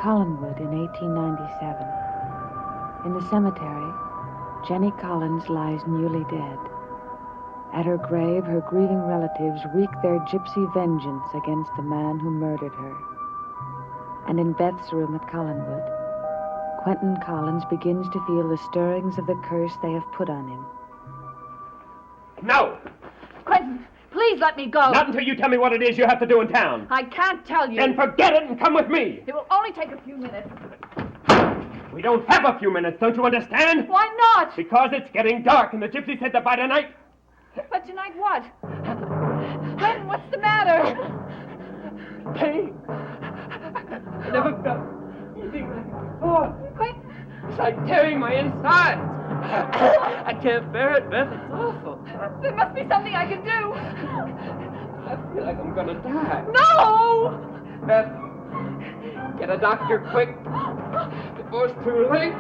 Collinwood in 1897. In the cemetery, Jenny Collins lies newly dead. At her grave, her grieving relatives wreak their gypsy vengeance against the man who murdered her. And in Beth's room at Collinwood, Quentin Collins begins to feel the stirrings of the curse they have put on him. No! Quentin, please let me go. Not until you tell me what it is you have to do in town. I can't tell you. Then forget it and come with me. It will only take a few minutes. We don't have a few minutes, don't you understand? Why not? Because it's getting dark and the gypsy said that by tonight... But tonight what? Quentin, what's the matter? Pain. I never felt anything like it before. Quentin. It's like tearing my insides. I can't bear it, Beth. It's awful. There must be something I can do. I feel like I'm gonna die. No! Beth, get a doctor quick before it's too late.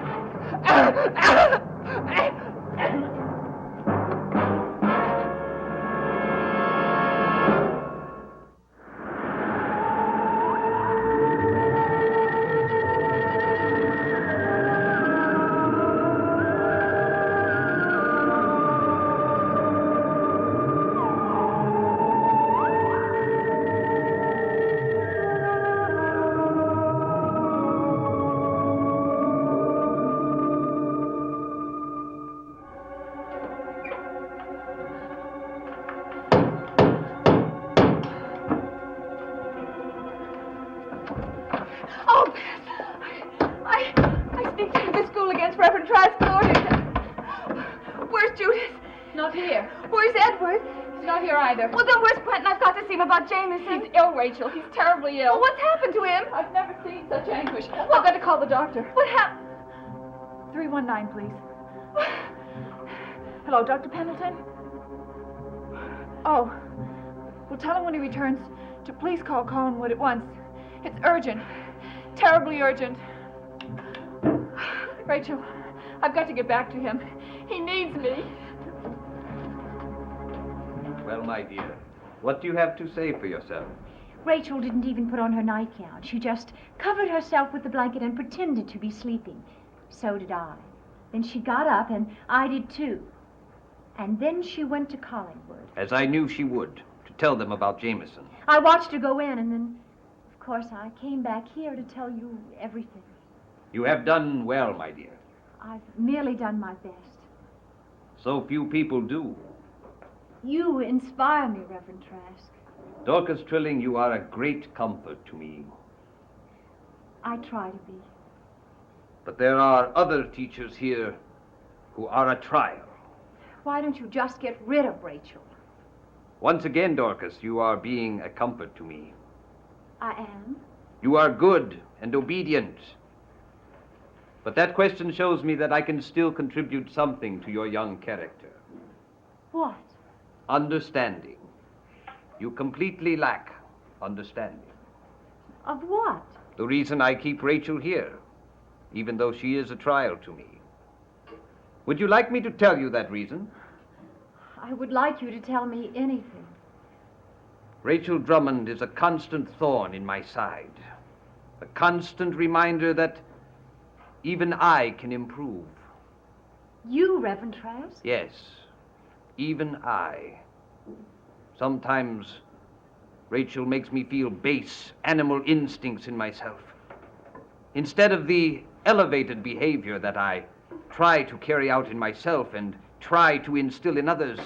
Well, then where's Quentin? I've got to see him about Jameson. He's ill, Rachel. He's terribly ill. Well, what's happened to him? I've never seen such anguish. Well, I've got to call the doctor. What happened? 319, please. Hello, Dr. Pendleton? Oh. Well, tell him when he returns to please call Collinwood at once. It's urgent. Terribly urgent. Rachel, I've got to get back to him. He needs me. Well, my dear, what do you have to say for yourself? Rachel didn't even put on her nightgown. She just covered herself with the blanket and pretended to be sleeping. So did I. Then she got up, and I did too. And then she went to Collinwood. As I knew she would, to tell them about Jameson. I watched her go in, and then, of course, I came back here to tell you everything. You have done well, my dear. I've merely done my best. So few people do. You inspire me, Reverend Trask. Dorcas Trilling, you are a great comfort to me. I try to be. But there are other teachers here who are a trial. Why don't you just get rid of Rachel? Once again, Dorcas, you are being a comfort to me. I am? You are good and obedient. But that question shows me that I can still contribute something to your young character. What? Understanding. You completely lack understanding. Of what? The reason I keep Rachel here, even though she is a trial to me. Would you like me to tell you that reason? I would like you to tell me anything. Rachel Drummond is a constant thorn in my side. A constant reminder that even I can improve. You, Reverend Trask? Yes, even I. Sometimes Rachel makes me feel base animal instincts in myself. Instead of the elevated behavior that I try to carry out in myself and try to instill in others,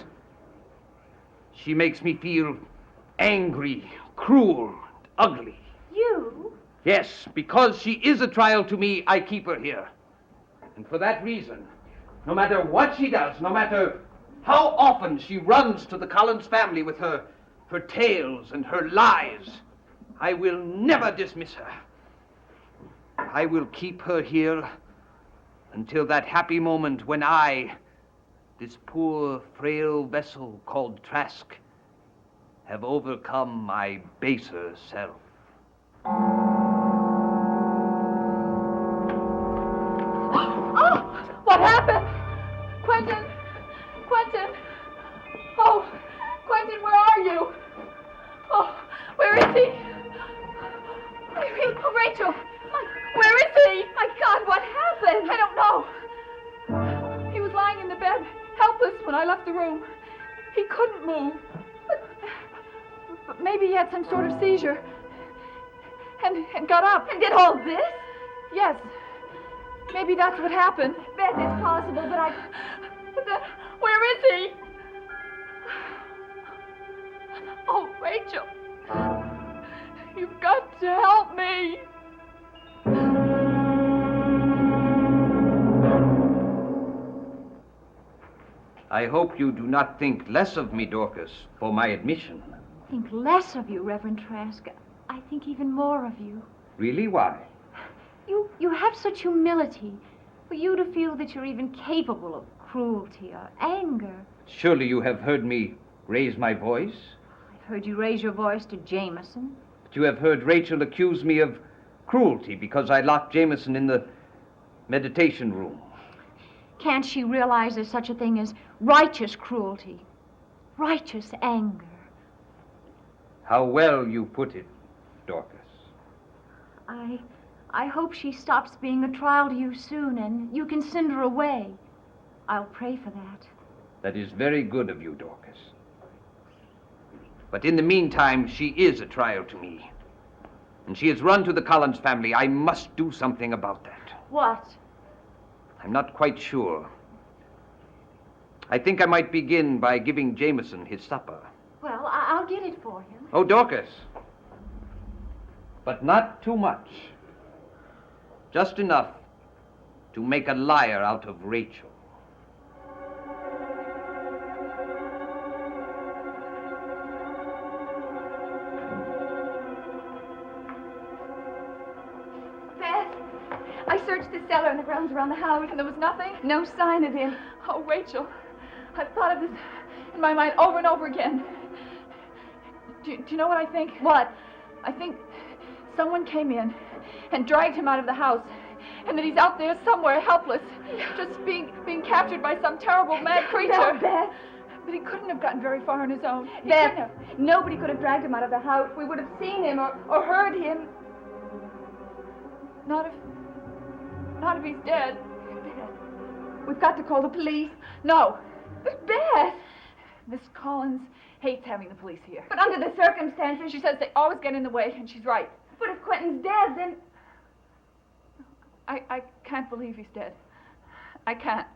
she makes me feel angry, cruel, and ugly. You? Yes, because she is a trial to me, I keep her here. And for that reason, no matter what she does, no matter how often she runs to the Collins family with her tales and her lies, I will never dismiss her. I will keep her here until that happy moment when I, this poor, frail vessel called Trask, have overcome my baser self. Oh! What happened? Quentin! Quentin! Oh, Quentin, where are you? Oh, where is he? Oh, Rachel! Maybe he had some sort of seizure. And got up. And did all this? Yes. Maybe that's what happened. Beth, it's possible, but Where is he? Oh, Rachel. You've got to help me. I hope you do not think less of me, Dorcas, for my admission. think less of you, Reverend Trask. I think even more of you. Really? Why? You have such humility. For you to feel that you're even capable of cruelty or anger. Surely you have heard me raise my voice? I've heard you raise your voice to Jameson. But you have heard Rachel accuse me of cruelty because I locked Jameson in the meditation room. Can't she realize there's such a thing as righteous cruelty, righteous anger? How well you put it, Dorcas. I hope she stops being a trial to you soon and you can send her away. I'll pray for that. That is very good of you, Dorcas. But in the meantime, she is a trial to me. And she has run to the Collins family. I must do something about that. What? I'm not quite sure. I think I might begin by giving Jameson his supper. Well, I'll get it for him. Oh, Dorcas. But not too much. Just enough to make a liar out of Rachel. Beth, I searched the cellar and the grounds around the house, and there was nothing. No sign of him. Oh, Rachel, I've thought of this in my mind over and over again. Do you know what I think? What? I think someone came in and dragged him out of the house, and that he's out there somewhere helpless, just being captured by some terrible mad creature. No, Beth. But he couldn't have gotten very far on his own. He Beth, couldn't have. nobody could have dragged him out of the house. We would have seen him or heard him. Not if he's dead. Beth, we've got to call the police. No. But Beth! Miss Collins hates having the police here. But under the circumstances... She says they always get in the way, and she's right. But if Quentin's dead, then... I can't believe he's dead. I can't.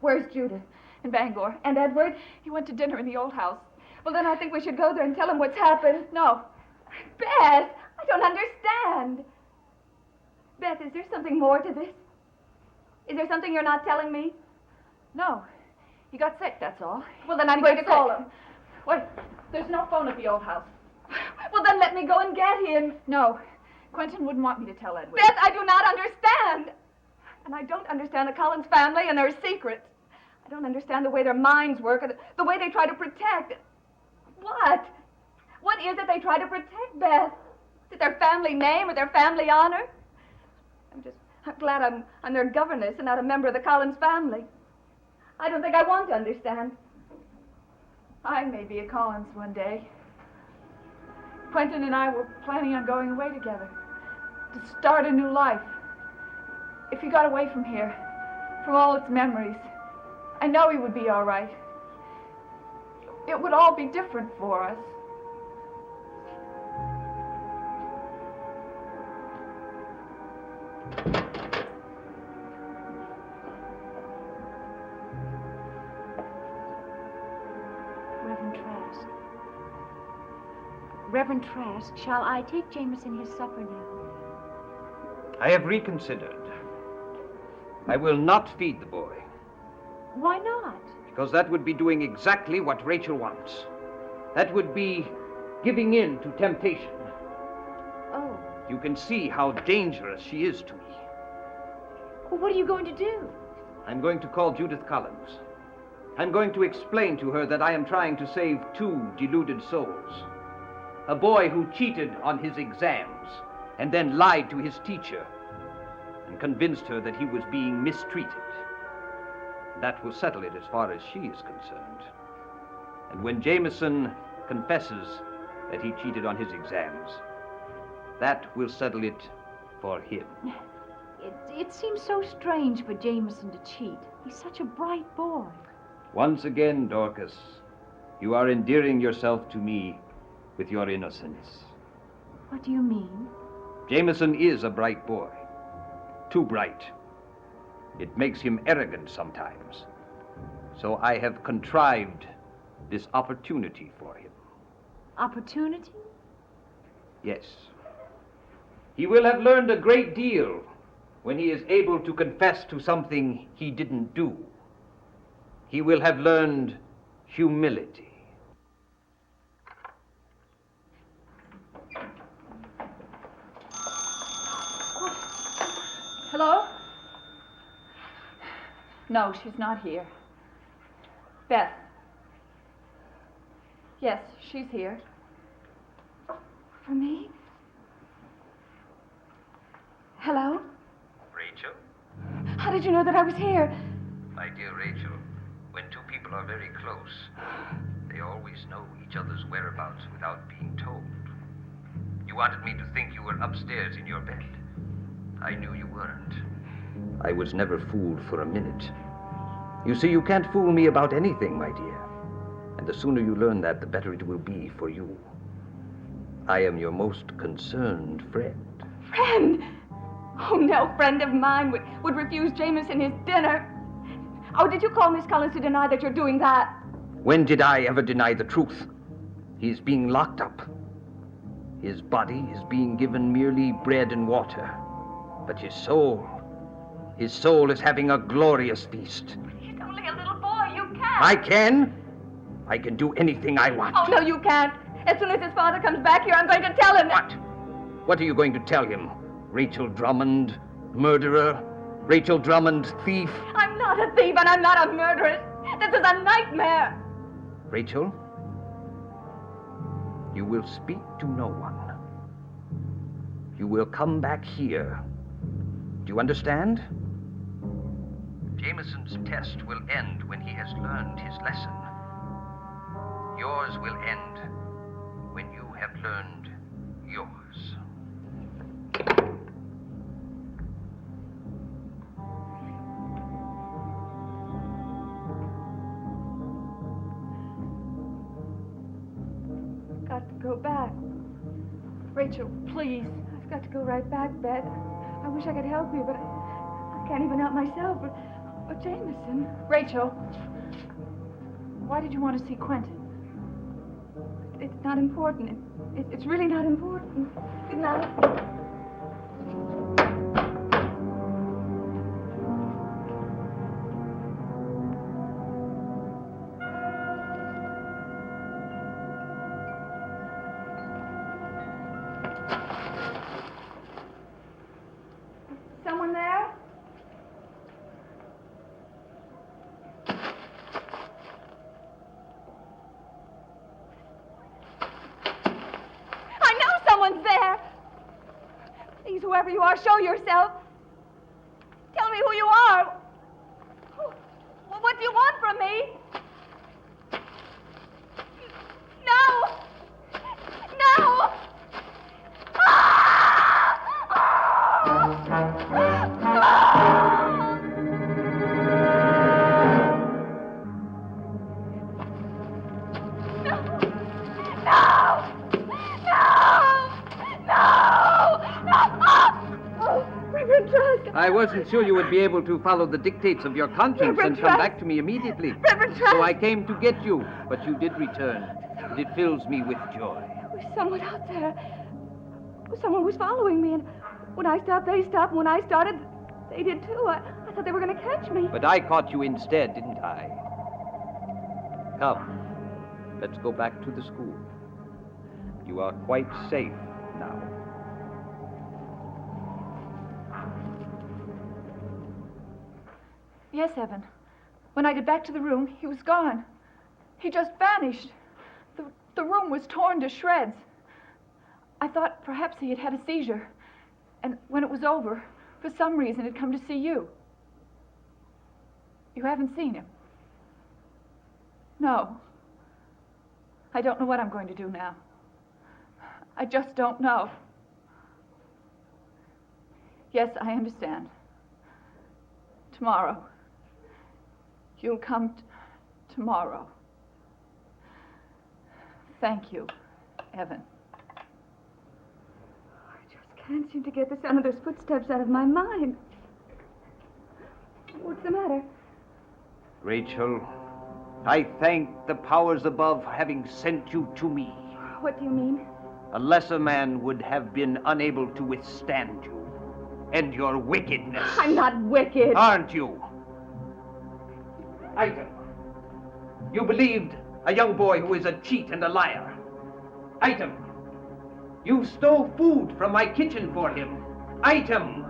Where's Judith? In Bangor. And Edward? He went to dinner in the old house. Well, then I think we should go there and tell him what's happened. No. Beth, I don't understand. Beth, is there something more to this? Is there something you're not telling me? No. He got sick, that's all. Well, then I'm He going got to call sick. him. Wait, there's no phone at the old house. Well, then let me go and get him. No. Quentin wouldn't want me to tell Edward. Beth, I do not understand. And I don't understand the Collins family and their secrets. I don't understand the way their minds work, or the way they try to protect. What? What is it they try to protect, Beth? Is it their family name or their family honor? I'm glad I'm their governess and not a member of the Collins family. I don't think I want to understand. I may be a Collins one day. Quentin and I were planning on going away together to start a new life. If he got away from here, from all its memories, I know he would be all right. It would all be different for us. Reverend Trask, shall I take Jameson his supper now? I have reconsidered. I will not feed the boy. Why not? Because that would be doing exactly what Rachel wants. That would be giving in to temptation. Oh. You can see how dangerous she is to me. Well, what are you going to do? I'm going to call Judith Collins. I'm going to explain to her that I am trying to save two deluded souls. A boy who cheated on his exams and then lied to his teacher and convinced her that he was being mistreated. That will settle it as far as she is concerned. And when Jameson confesses that he cheated on his exams, that will settle it for him. It seems so strange for Jameson to cheat. He's such a bright boy. Once again, Dorcas, you are endearing yourself to me with your innocence. What do you mean? Jameson is a bright boy. Too bright. It makes him arrogant sometimes. So I have contrived this opportunity for him. Opportunity? Yes. He will have learned a great deal when he is able to confess to something he didn't do. He will have learned humility. Hello? No, she's not here. Beth. Yes, she's here. For me? Hello? Rachel? How did you know that I was here? My dear Rachel, when two people are very close, they always know each other's whereabouts without being told. You wanted me to think you were upstairs in your bed. I knew you weren't. I was never fooled for a minute. You see, you can't fool me about anything, my dear. And the sooner you learn that, the better it will be for you. I am your most concerned friend. Friend? Oh, no friend of mine would refuse Jameson his dinner. Oh, did you call Miss Collins to deny that you're doing that? When did I ever deny the truth? He's being locked up. His body is being given merely bread and water. But his soul is having a glorious feast. He's only a little boy. You can't. I can? I can do anything I want. Oh, no, you can't. As soon as his father comes back here, I'm going to tell him. What? What are you going to tell him? Rachel Drummond, murderer? Rachel Drummond, thief? I'm not a thief and I'm not a murderess. This is a nightmare. Rachel, you will speak to no one. You will come back here. Do you understand? Jameson's test will end when he has learned his lesson. Yours will end when you have learned yours. I've got to go back. Rachel, please. I've got to go right back, Beth. I wish I could help you, but I can't even help myself. But Jameson. Rachel, why did you want to see Quentin? It's not important. It's really not important. Good night. Someone there? I know someone's there. Please, whoever you are, show yourself. Tell me who you are. Well, what do you want from me? No! No! I wasn't sure you would be able to follow the dictates of your conscience Reverend and come Trask. back to me immediately. Reverend Trask. So I came to get you, but you did return. And it fills me with joy. There was someone out there. Someone was following me, and when I stopped, they stopped. And when I started, they did too. I thought they were going to catch me. But I caught you instead, didn't I? Come, let's go back to the school. You are quite safe now. Yes, Evan. When I got back to the room, he was gone. He just vanished. The room was torn to shreds. I thought perhaps he had had a seizure. And when it was over, for some reason, had come to see you. You haven't seen him? No. I don't know what I'm going to do now. I just don't know. Yes, I understand. Tomorrow. You'll come tomorrow. Thank you. Evan. I just can't seem to get the sound of those footsteps out of my mind. What's the matter? Rachel, I thank the powers above for having sent you to me. What do you mean? A lesser man would have been unable to withstand you and your wickedness. I'm not wicked. Aren't you? Item, you believed a young boy who is a cheat and a liar. Item, you stole food from my kitchen for him. Item,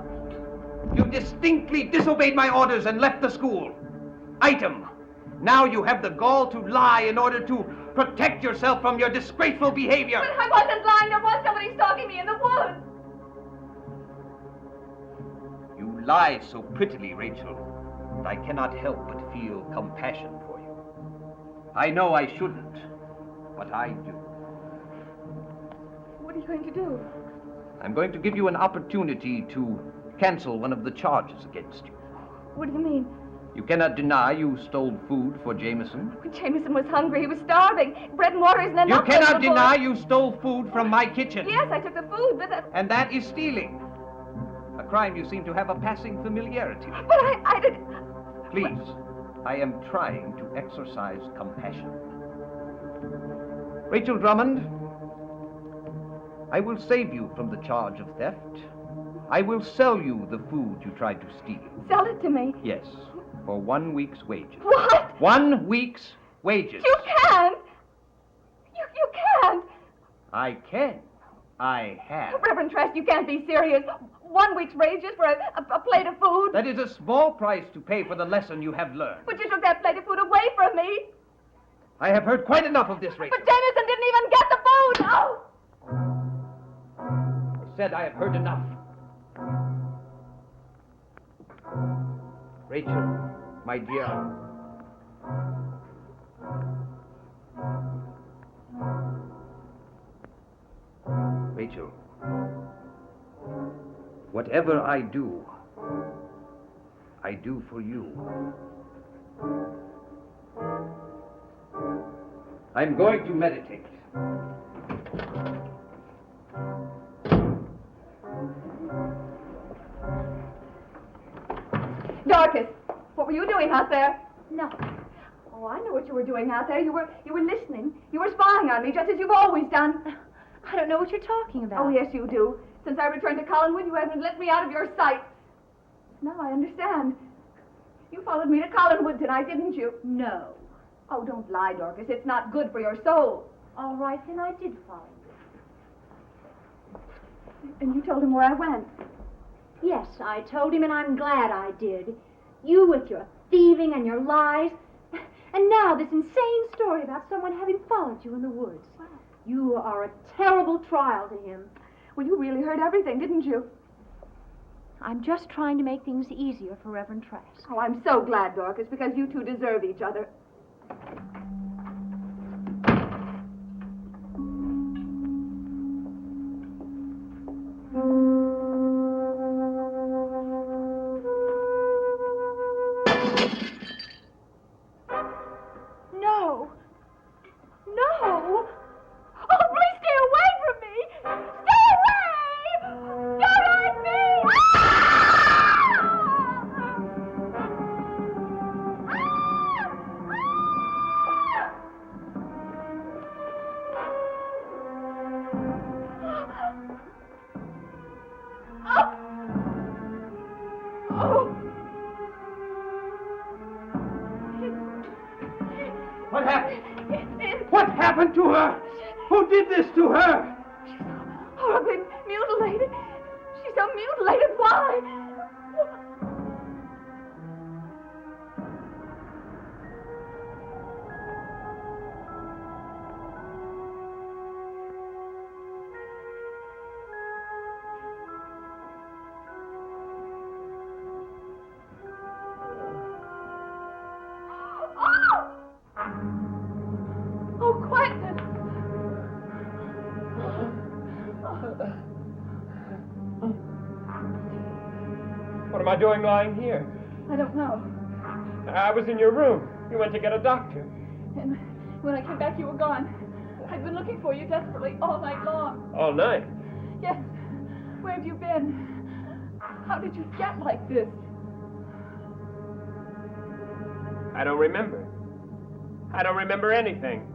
you distinctly disobeyed my orders and left the school. Item, now you have the gall to lie in order to protect yourself from your disgraceful behavior. But I wasn't lying. There was somebody stalking me in the woods. You lie so prettily, Rachel, that I cannot help but feel compassion for you. I know I shouldn't, but I do. What are you going to do? I'm going to give you an opportunity to cancel one of the charges against you. What do you mean? You cannot deny you stole food for Jameson. When Jameson was hungry. He was starving. Bread and water isn't enough. You cannot for the boy. deny you stole food from my kitchen. Yes, I took the food, but that... And that is stealing. A crime you seem to have a passing familiarity with. But I did... Please, I am trying to exercise compassion. Rachel Drummond, I will save you from the charge of theft. I will sell you the food you tried to steal. Sell it to me. Yes, for 1 week's wages. What? 1 week's wages. You can't. You can't. I can. I have. Reverend Trask, you can't be serious. 1 week's wages for a plate of food. That is a small price to pay for the lesson you have learned. But you took that plate of food away from me. I have heard quite enough of this, Rachel. But Jameson didn't even get the food. Oh! I said I have heard enough. Rachel, my dear. Rachel, whatever I do for you. I'm going to meditate. Dorcas, what were you doing out there? Nothing. Oh, I know what you were doing out there. You were listening. You were spying on me, just as you've always done. I don't know what you're talking about. Oh, yes, you do. Since I returned to Collinwood, you haven't let me out of your sight. Now I understand. You followed me to Collinwood tonight, didn't you? No. Oh, don't lie, Dorcas. It's not good for your soul. All right, then I did follow you. And you told him where I went. Yes, I told him, and I'm glad I did. You with your thieving and your lies. And now this insane story about someone having followed you in the woods. Wow. You are a terrible trial to him. Well, you really heard everything, didn't you? I'm just trying to make things easier for Reverend Trask. Oh, I'm so glad, Dorcas, because you two deserve each other. No. No. Oh, please stay away from me. Stay away. Don't hurt me. What happened? What happened to her? Who did this to her? Horribly mutilated. She's so mutilated. Why? Oh, Quentin! What am I doing lying here? I don't know. I was in your room. You went to get a doctor. And when I came back, you were gone. I've been looking for you desperately all night long. All night? Yes. Where have you been? How did you get like this? I don't remember. I don't remember anything.